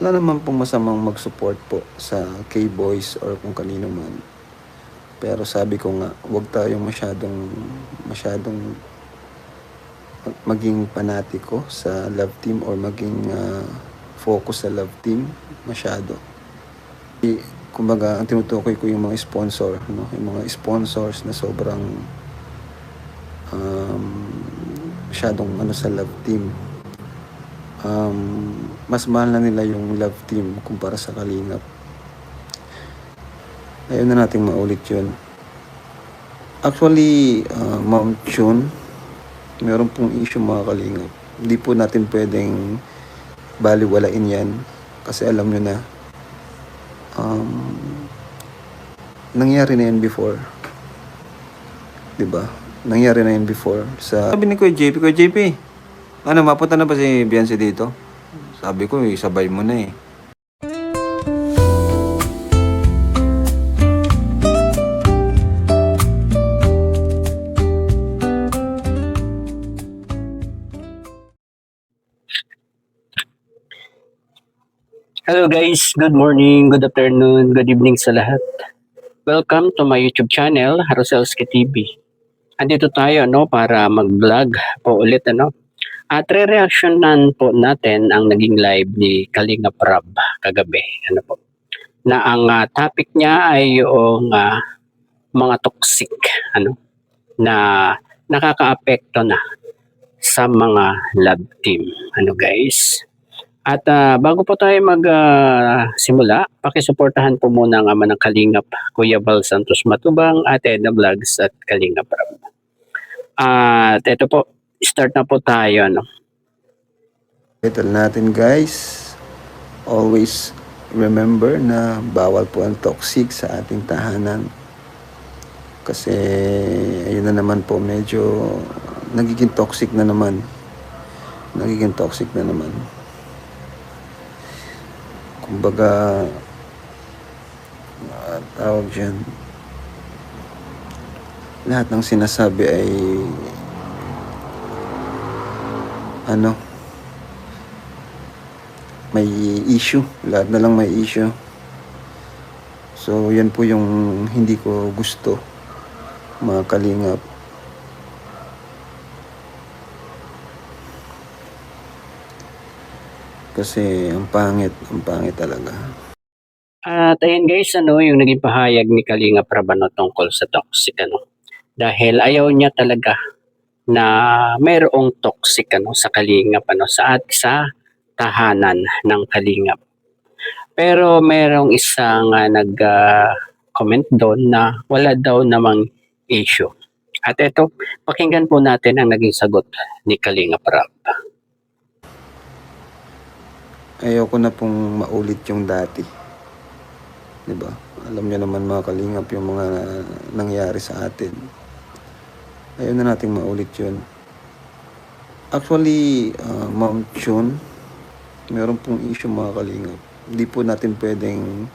wala naman pong masamang mag-support po sa K-Boys or kung kanino man. Pero sabi ko nga, huwag tayong masyadong maging panatiko sa love team or maging focus sa love team masyado. Kumbaga, ang tinutukoy ko yung mga sponsor, no? Yung mga sponsors na sobrang masyadong sa love team. Mas mahal na nila yung love team kumpara sa Kalingap. Ayaw na nating maulit yun. Actually, Mount Chun, meron pong issue mga Kalingap. Hindi po natin pwedeng baliwalain yan kasi alam nyo na nangyari na yan before, diba? Nangyari na yan before sa... Sabi ni Kuya JP, ano, mapunta na ba si Beyonce dito? Sabi ko, sabay mo na eh. Hello guys, good morning, good afternoon, good evening sa lahat. Welcome to my YouTube channel, Roselski TV. Andito tayo para mag-vlog po ulit At re-reactionan po natin ang naging live ni Kalinga Prab kagabi. Na ang topic niya ay yung mga toxic na nakakaapekto na sa mga love team. Guys? At bago po tayo magsimula, pakisuportahan po muna ang ama ng Kalingap, Kuya Val Santos Matubang, at Edna Vlogs at Kalingap Prab. At ito po, start na po tayo. Title natin guys, always remember na bawal po ang toxic sa ating tahanan. Kasi ayun na naman po, medyo nagiging toxic na naman. Kumbaga, tawag dyan, lahat ng sinasabi ay may issue. Lahat na lang may issue. So, yan po yung hindi ko gusto, mga Kalingap. Kasi ang pangit talaga. At ayun guys, yung naging pahayag ni Kalinga Prab tungkol sa toxic Dahil ayaw niya talaga na mayroong toxic sa Kalingap sa tahanan ng Kalingap. Pero merong isang nag-comment doon na wala daw namang issue. At ito, pakinggan po natin ang naging sagot ni Kalinga Prab. Ayoko na pong maulit yung dati. Diba? Alam niyo naman mga Kalingap yung mga nangyari sa atin. Ayaw na nating maulit yun. Actually, Mount Chun, meron pong issue mga Kalingap. Hindi po natin pwedeng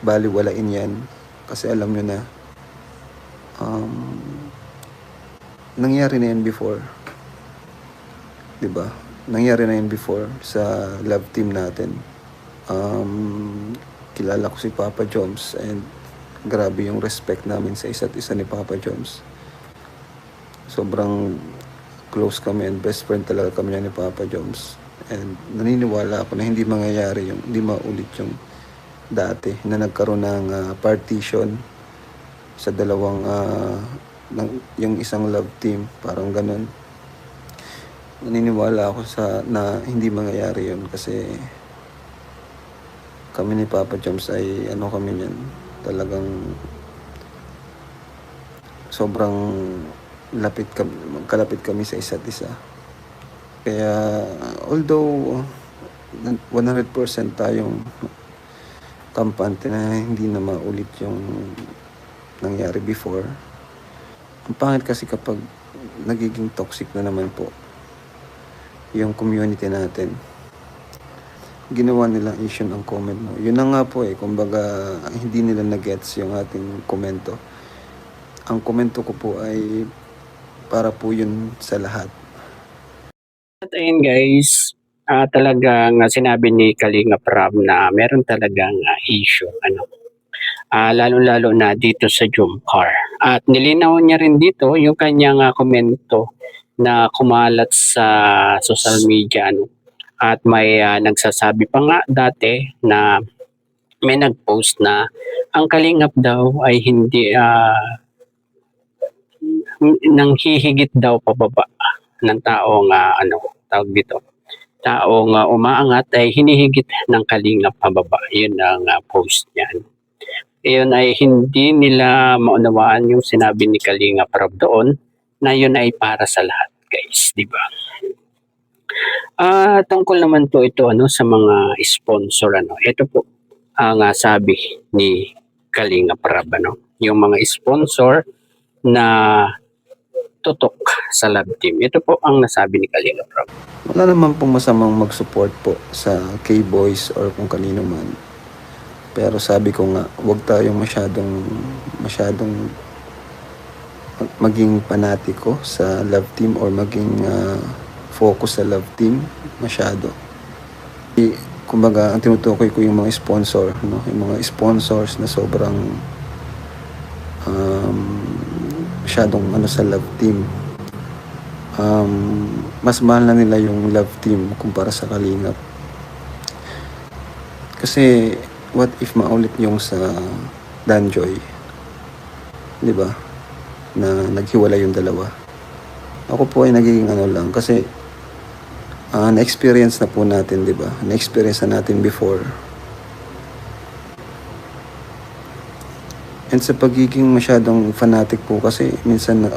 baliwalain yan kasi alam nyo na nangyari na yan before, diba? Nangyari na yan before sa love team natin. Kilala ko si Papa Joms and grabe yung respect namin sa isa't isa ni Papa Joms. Sobrang close kami and best friend talaga kami ni Papa Joms. And naniniwala ako na hindi mangyayari yung, hindi maulit yung dati na nagkaroon ng partition sa dalawang yung isang love team, parang ganun. Naniniwala ako na hindi mangyayari yun kasi kami ni Papa Joms ay kami niyan, talagang sobrang magkalapit kami sa isa't isa. Kaya although 100% tayong kampante na hindi na maulit yung nangyari before, ang pangit kasi kapag nagiging toxic na naman po yung community natin. Ginawa nilang issue ang comment mo. Yun na nga po kumbaga hindi nila na-gets yung ating komento. Ang komento ko po ay para po yun sa lahat. At ayun guys, talagang sinabi ni Kalingap Rab na meron talagang issue, lalong-lalo na dito sa Jumcar. At nilinaw niya rin dito yung kanyang komento na kumalat sa social media, at may nagsasabi pa nga dati na may nag-post na ang Kalingap daw ay hindi nang hihigit daw pababa ng taong tawag dito, taong umaangat ay hinihigit ng Kalingap pababa. Yun ang post niya. Iyon ay hindi nila maunawaan yung sinabi ni Kalingap Rab doon na yun ay para sa lahat, guys, di ba? Tungkol naman po ito sa mga sponsor. Ito po ang sabi ni Kalingap Rab, yung mga sponsor na tutok sa love team. Ito po ang nasabi ni Kalingap Rab. Wala naman pong masamang mag-support po sa K-Boys or kung kanino man. Pero sabi ko nga, huwag tayong masyadong maging panatiko sa love team or maging focus sa love team masyado. Kumbaga, ang tinutukoy ko yung mga sponsor, yung mga sponsors na sobrang masyadong sa love team. Mas mahal na nila yung love team kumpara sa Kalingap. Kasi what if maulit yung sa Danjoy, di ba, na naghiwalay yung dalawa. Ako po ay nagiging lang kasi na-experience na po natin, di ba, na-experience na natin before. And sa pagiging masyadong fanatic po kasi minsan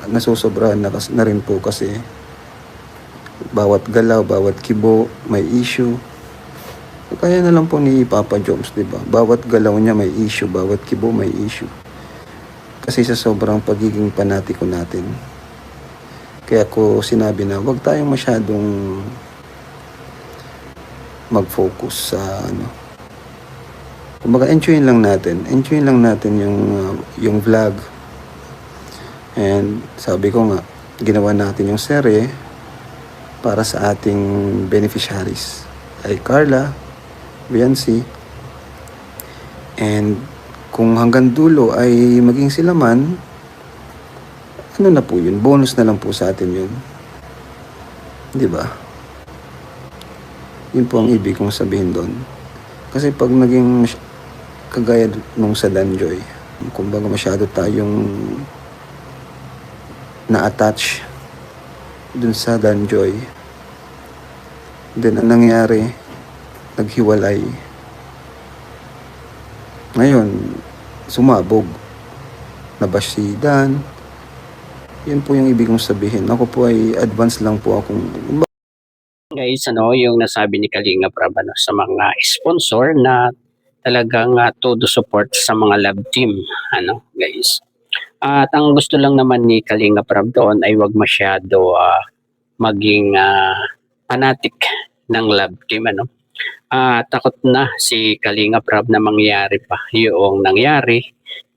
nasusobrahan na rin po kasi bawat galaw, bawat kibo may issue. Kaya na lang po ni Papa Joms, di ba? Bawat galaw niya may issue, bawat kibo may issue. Kasi sa sobrang pagiging panatiko natin. Kaya ko sinabi na huwag tayong masyadong mag-focus sa kumbaga, enjoyin lang natin yung vlog. And sabi ko nga, ginawa natin yung serye para sa ating beneficiaries. Ay Carla, Biancy, and kung hanggang dulo ay maging sila man, na po yun, bonus na lang po sa atin yun, di ba? Yun po ang ibig kong sabihin doon. Kasi pag naging kagaya nung sa Danjoy, kumbaga masyado tayong na-attach dun sa Danjoy, then ang nangyari, naghiwalay. Ngayon, sumabog. Nabash si Dan. Yun po yung ibig kong sabihin. Ako po ay advance lang po akong... Guys, yung nasabi ni Kalingap Rab sa mga sponsor na talagang todo support sa mga love team, guys. At ang gusto lang naman ni Kalingap Rab doon ay wag masyado maging fanatic ng love team, takot na si Kalingap Rab na mangyari pa yung nangyari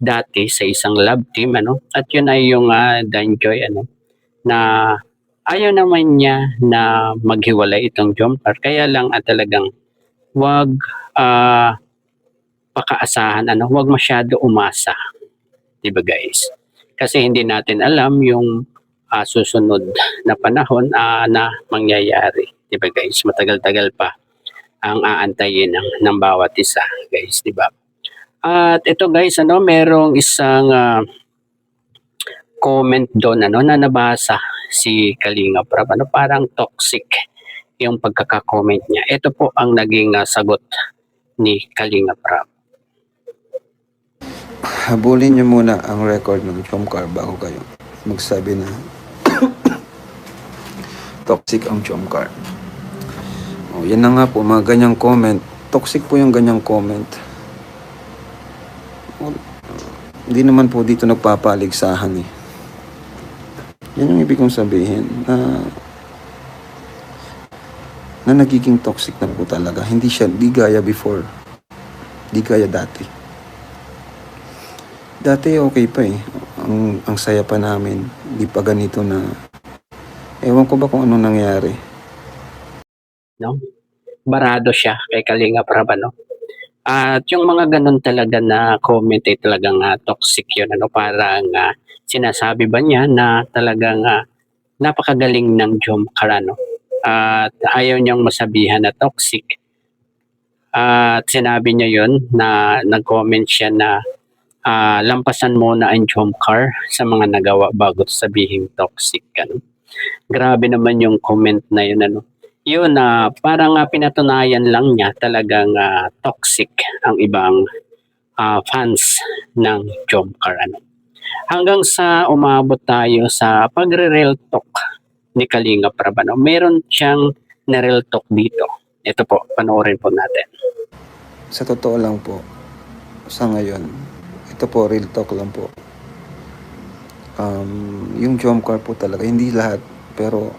dati sa isang love team, at yun ay yung Danjoy, na ayaw naman niya na maghiwalay itong Jumcar. Kaya lang talagang wag pakaasahan, wag masyado umasa, diba guys? Kasi hindi natin alam yung susunod na panahon na mangyayari, diba guys? Matagal-tagal pa ang aantayin ng bawat isa, guys, di ba? At ito guys, merong isang comment doon na nabasa si Kalingap Rab, parang toxic yung pagkaka-comment niya. Ito po ang naging sagot ni Kalingap Rab. Habulin niyo muna ang record ng Jumcar bago kayo magsabi na toxic ang Jumcar. Yan na nga po, mga ganyang comment. Toxic po yung ganyang comment. Hindi naman po dito nagpapaligsahan eh. Yan yung ibig kong sabihin na nagiging toxic na po talaga. Hindi gaya before. Hindi gaya dati. Dati okay pa eh. Ang saya pa namin. Hindi pa ganito na. Ewan ko ba kung anong nangyari. no? Barado siya kay Kalinga Prab, ano? At yung mga ganun talaga na comment ay talagang toxic yun, ano? Parang sinasabi ba niya na talagang napakagaling ng Jomcar, ano? At ayaw niyang masabihan na toxic. At sinabi niya yun na nag-comment siya na lampasan muna ang Jomcar sa mga nagawa bago sabihin toxic, ano? Grabe naman yung comment na yun, ano. Yun parang pinatunayan lang niya talagang toxic ang ibang fans ng Jomcar, ano. Hanggang sa umabot tayo sa pagre-real talk ni Kalinga Prab, ano. Meron siyang na-real talk dito. Ito po, panoorin po natin. Sa totoo lang po, sa ngayon, ito po, real talk lang po. Yung Jomcar po talaga, hindi lahat, pero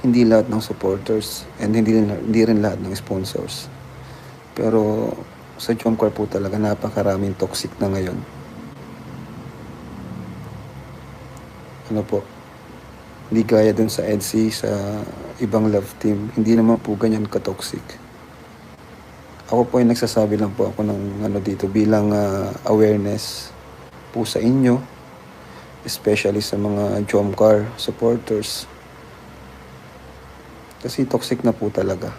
hindi lahat ng supporters and hindi rin lahat ng sponsors. Pero sa Jomcar po talaga, napakaraming toxic na ngayon. Ano po, hindi gaya dun sa EDC, sa ibang love team, hindi naman po ganyan ka-toxic. Ako po ay nagsasabi lang po ako ng dito bilang awareness po sa inyo, especially sa mga Jomcar supporters. Kasi toxic na po talaga.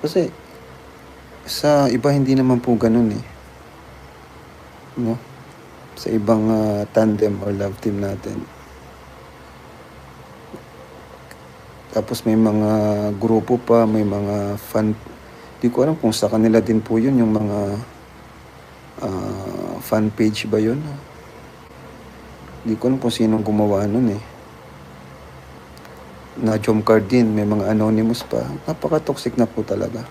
Kasi sa iba hindi naman po ganun eh. No? Sa ibang tandem or love team natin. Tapos may mga grupo pa, may mga fan. Di ko alam kung sa kanila din po yun, yung mga fan page ba yun? Di ko alam kung sinong gumawa nun eh. Na Jomcar din, may mga anonymous pa. Napaka-toxic na po talaga.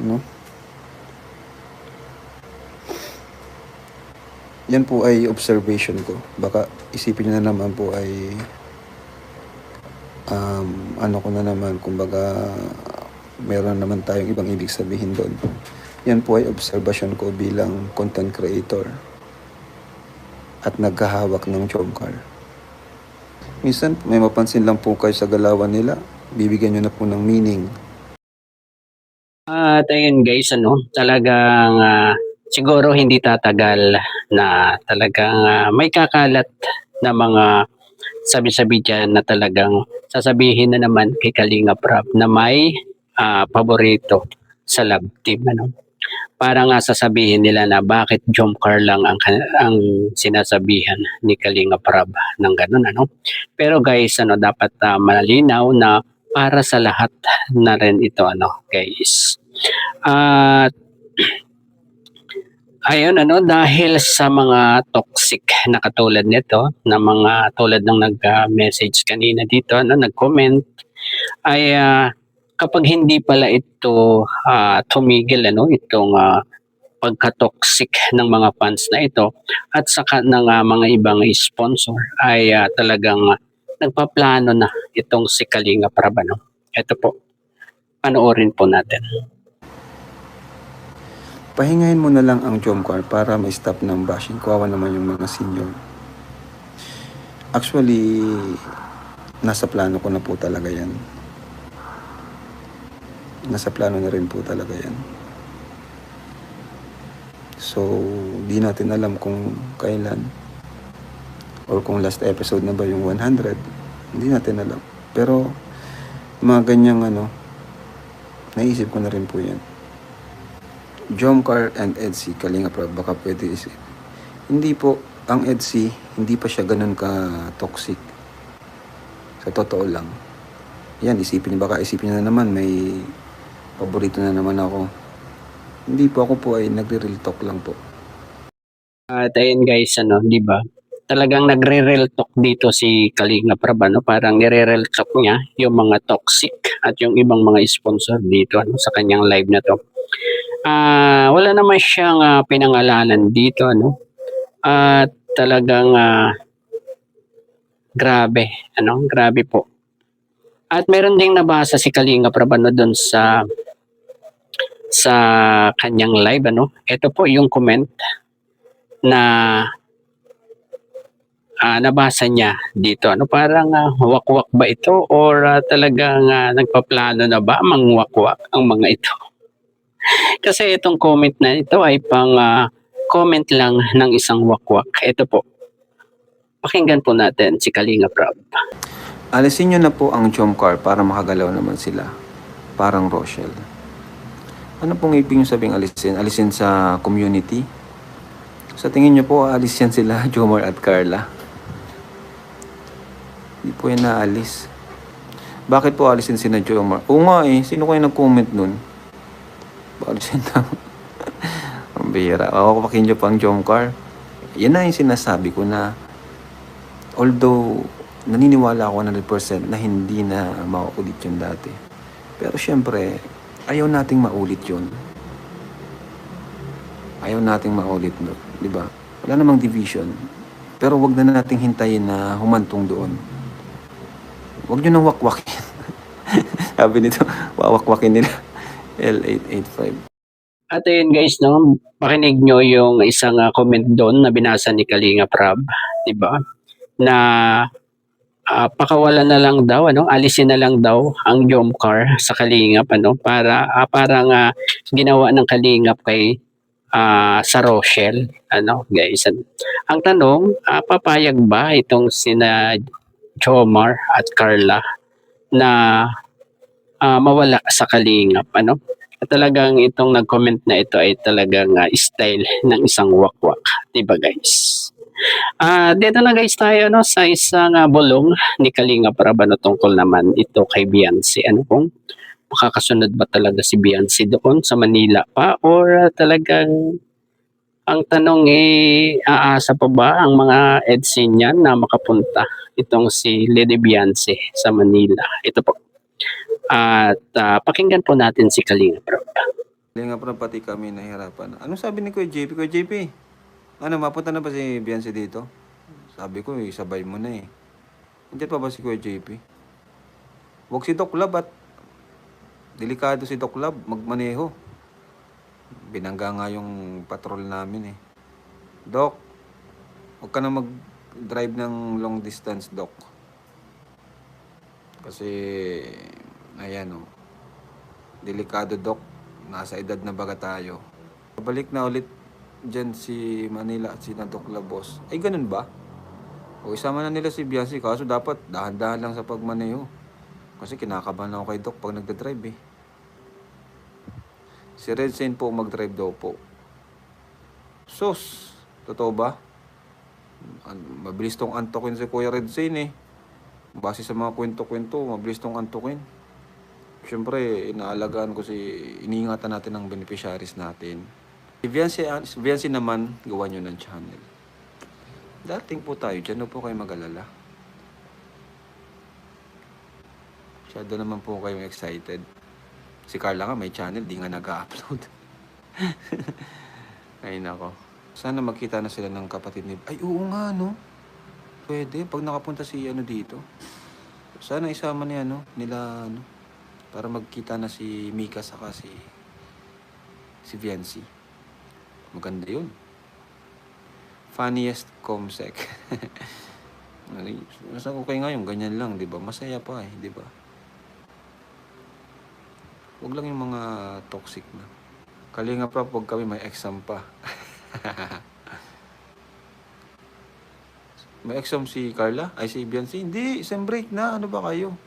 No? Yan po ay observation ko. Baka isipin nyo na naman po ay ano ko na naman, kumbaga meron naman tayong ibang ibig sabihin doon. Yan po ay observation ko bilang content creator at naghahawak ng Jomcar. Minsan may mapansin lang po kayo sa galawan nila, bibigyan nyo na po ng meaning. At ayun guys, ano, talagang siguro hindi tatagal na talagang may kakalat na mga sabi-sabi dyan na talagang sasabihin na naman kay Kalinga Prab na may paborito sa love team, ano. Para nga sasabihin nila na bakit Jomcar lang ang sinasabihan ni Kalinga Prab ng ganun, ano. Pero guys, ano, dapat malinaw na para sa lahat na rin ito, ano, guys. At ayun, ano, dahil sa mga toxic na katulad nito, na mga tulad ng nag-message kanina dito, ano, nag-comment, ay kapag hindi pala ito tumigil, ano, itong pagka-toxic ng mga fans na ito at saka ng mga ibang sponsor ay talagang nagpaplano na itong si Kalinga Prab, ano. Ito po, panoorin po natin. Pahingahin mo na lang ang Jomcar para ma-stop ng bashing. Kawawa naman yung mga senior. Actually, nasa plano ko na po talaga yan. Nasa plano na rin po talaga yan. So, di natin alam kung kailan or kung last episode na ba yung 100. Hindi natin alam. Pero, mga ganyang naisip ko na rin po yan. Jomcar and EDC, Kalinga Prab, baka pwede isip. Hindi po, ang EDC, hindi pa siya ganun ka-toxic. Sa totoo lang. Yan, baka isipin na naman, may paborito na naman ako. Hindi po, ako po ay nagre-real talk lang po. At ayun guys, ano, di ba? Talagang nagre-real talk dito si Kalinga Prab, ano, parang nire-real talk niya yung mga toxic at yung ibang mga sponsor dito, ano, sa kanyang live na to. Wala naman siyang pinangalanan dito, ano. At talagang grabe po. At meron ding nabasa si Kalinga Prab, ano, doon sa kanyang live, ano. Ito po yung comment na nabasa niya dito? Ano parang wakwak ba ito or talagang nagpaplano na ba mangwakwak ang mga ito? Kasi itong comment na ito ay pang comment lang ng isang wakwak. Ito po, pakinggan po natin si Kalinga Prab. Alisin nyo na po ang Jomcar para makagalaw naman sila. Parang Rochelle. Ano pong ibig nyo sabing alisin? Alisin sa community? Sa tingin nyo po, alis yan sila, Jomar at Carla? Hindi po yan naalis. Bakit po alisin sina Jomar? Oo nga eh, sino kayo nag-comment nun? Alisin na. Ang bihira. Papakin nyo pang Jomcar. Yan na yung sinasabi ko na although naniniwala ako 100% na hindi na mauulit yun dati. Pero syempre, ayaw nating maulit yun. Ayaw nating maulit, no? Di ba? Wala namang division. Pero wag na nating hintayin na humantong doon. Wag nyo nang wakwakin. Sabi nito, wawakwakin nila. L885. At ayun guys, no, pakinig nyo yung isang comment doon na binasa ni Kalinga Prab, di ba? Na pakawalan na lang daw, alisin na lang daw ang Jomcar sa Kalingap, para parang ginawa ng Kalingap kay sa Rochelle, guys. Ang tanong, papayag ba itong sina Jomar at Carla na mawala sa Kalingap, At talagang itong nag-comment na ito ay talagang style ng isang wakwak, 'di ba guys? Dito na guys tayo sa isang bulong ni Kalinga Prab tungkol naman ito kay Beyonce. Ano kung makakasunod ba talaga si Beyonce doon sa Manila pa or talagang ang tanong aasa pa ba ang mga EDSA niyan na makapunta itong si Lady Beyonce sa Manila? Ito po. At pakinggan po natin si Kalinga Prab. Kalinga Prab, pati kami nahihirapan. Ano sabi ni Kuya JP? Kuya JP, ano, mapunta na ba si Beyonce dito? Sabi ko, sabay mo na eh. Hindi pa ba si Kuya JP? Huwag si Doc Lab at delikado si Doc Lab magmaneho. Binangga nga yung patrol namin eh. Doc, huwag ka na mag-drive ng long distance, Doc. Kasi, ayan oh. Delikado, Doc. Nasa edad na baga tayo. Balik na ulit dyan si Manila at si Doc Labos. Ay, ganun ba? O isama na nila si Beyonce. Kaso dapat dahan-dahan lang sa pagmaneho. Kasi kinakabahan ako kay Doc pag nagdadrive eh. Si Red Saint po mag-drive daw po. Sus, totoo ba? Mabilis tong antokin si Kuya Red Saint eh. Base sa mga kwento-kwento, mabilis tong antokin. Siyempre, inaalagaan ko iniingatan natin ang beneficiaries natin. Si Beyonce naman, gawa nyo ng channel. Dating po tayo, dyan po kayo mag-alala. Masyado naman po kayong excited. Si Carla nga may channel, di nga nag-upload. Ay nako. Sana magkita na sila ng kapatid ni... Ay oo nga no. Pwede, pag nakapunta si dito. Sana isama niya nila para magkita na si Mika saka si Viancy. Maganda yun. Funniest comsec. Mas okay nga yung ganyan lang, di ba? Masaya pa di ba? Huwag lang yung mga toxic na. Kalinga Prab, huwag kami may exam pa. May exam si Carla? Ay, si Beyonce? Hindi, sem break na. Ano ba kayo?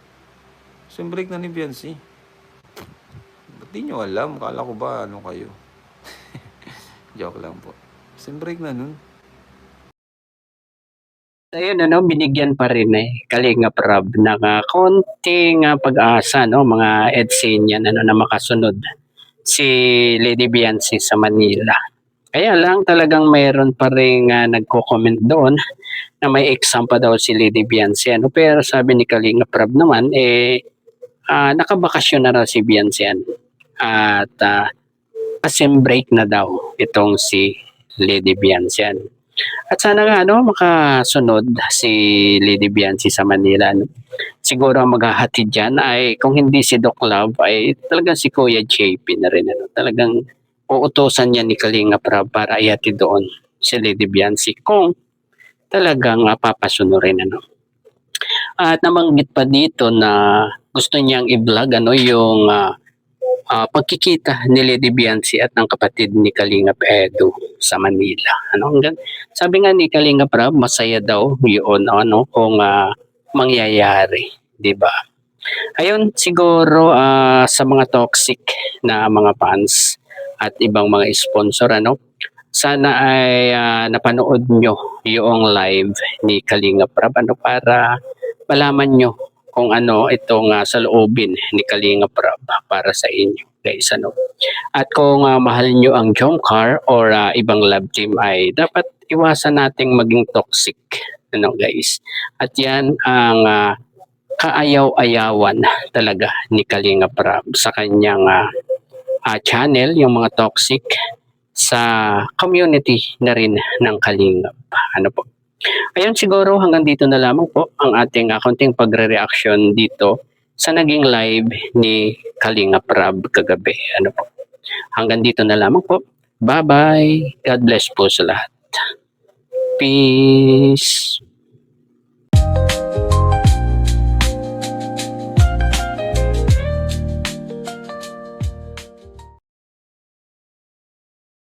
Sem break na ni Beyonce. Ba't di nyo alam? Kala ko ba kayo? Joke lang po. Sem break na nun. Ayun, binigyan pa rin Kalinga Prab ng konting pag-asa, mga EDSA niyan, na makasunod si Lady Beyonce sa Manila. Kaya lang talagang mayroon pa rin nagko-comment doon na may exam pa daw si Lady Beyonce. Pero sabi ni Kalinga Prab naman, nakabakasyon na raw si Beyonce. At sem break na daw itong si Lady Beyonce. At sana nga makasunod si Lady Beyonce sa Manila. Siguro ang maghahatid dyan ay kung hindi si Doc Love ay talagang si Kuya JP na rin. Talagang uutosan niya ni Kalinga Prab para ihatid doon si Lady Beyonce kung talagang papasunurin ano. At nabanggit pa dito na gusto niyang i-vlog ano yung pagkikita ni Lady Biancy at ng kapatid ni Kalingap Edu sa Manila. Ano, sabi nga ni Kalingap Rab, masaya daw yun ano kung mangyayari, 'di ba? Ayun siguro sa mga toxic na mga fans at ibang mga sponsor ano, sana ay napanood nyo yung live ni Kalingap Rab ano para malaman nyo kung ano itong saloobin ni Kalingap Rab para sa inyo guys ano. At kung mahal nyo ang Jomcar or ibang love team ay dapat iwasan nating maging toxic ano guys. At yan ang kaayaw-ayawan talaga ni Kalingap Rab sa kanyang channel, yung mga toxic sa community na rin ng Kalingap. Ano po? Ayun siguro hanggang dito na lamang po ang ating konting pagre-reaction dito sa naging live ni Kalingap Rab kagabi. Ano po? Hanggang dito na lamang po. Bye-bye. God bless po sa lahat. Peace.